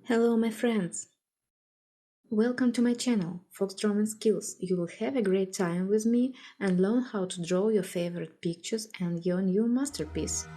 Hello, my friends! Welcome to my channel, Fox Drawing Skills. You will have a great time with me and learn how to draw your favorite pictures and your new masterpiece.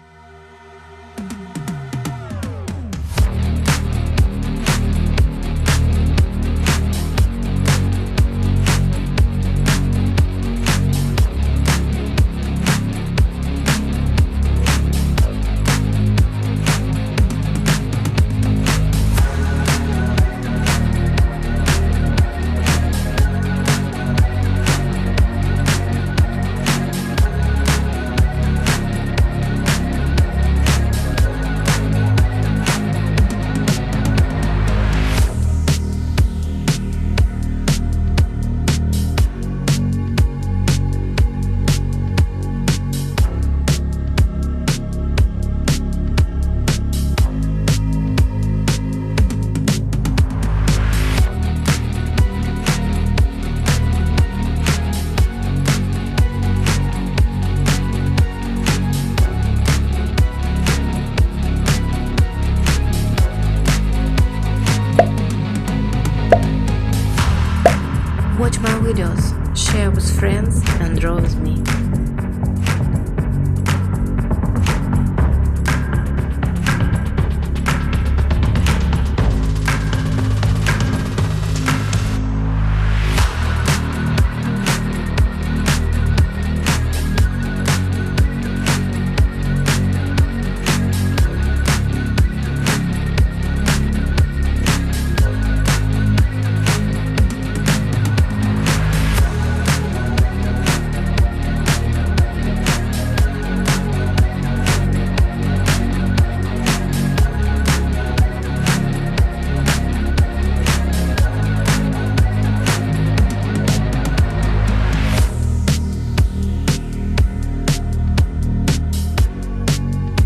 Watch my videos, share with friends and draw with me.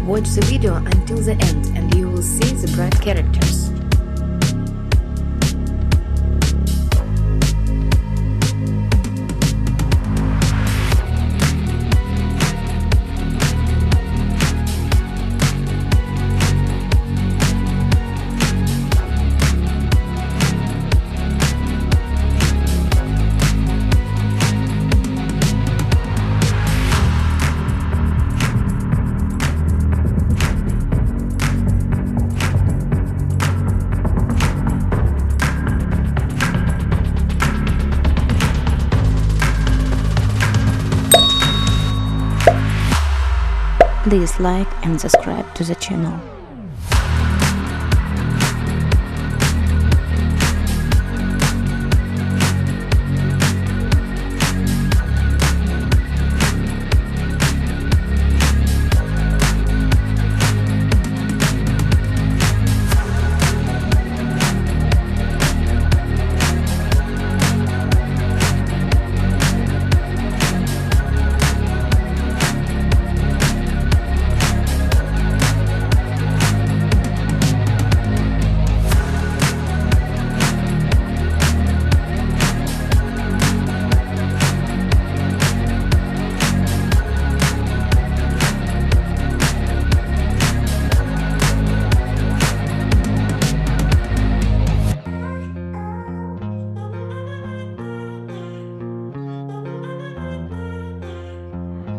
Watch the video until the end and you will see the bright characters. Please like and subscribe to the channel.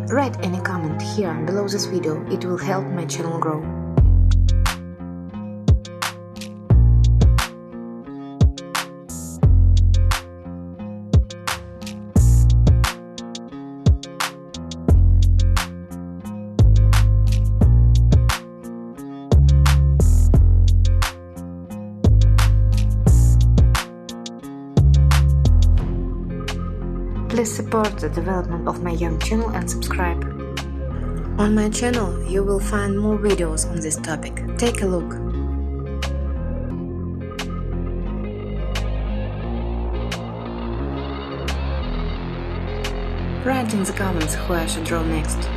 Write any comment here below this video, it will help my channel grow. Please support the development of my young channel and subscribe. On my channel you will find more videos on this topic. Take a look. Write in the comments who I should draw next.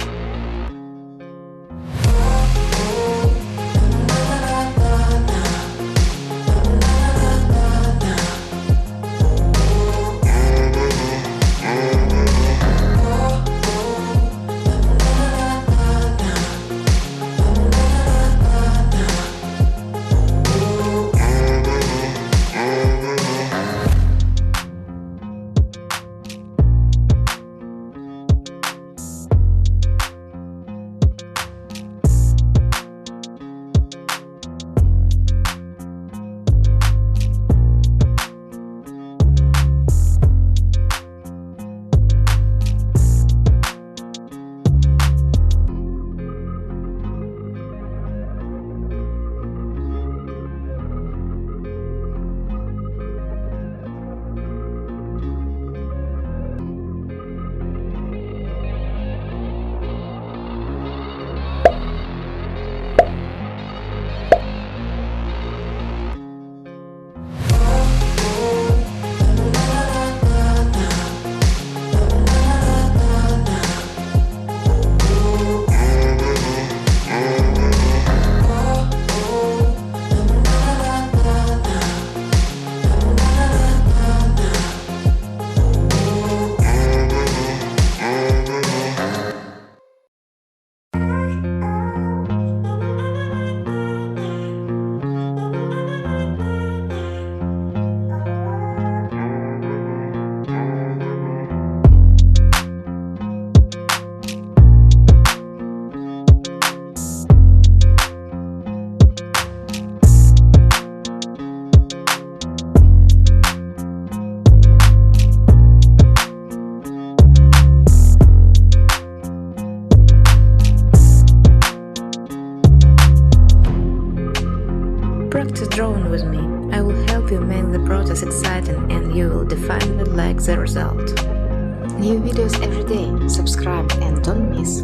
Practice drawing with me. I will help you make the process exciting and you will definitely like the result. New videos every day. Subscribe and don't miss.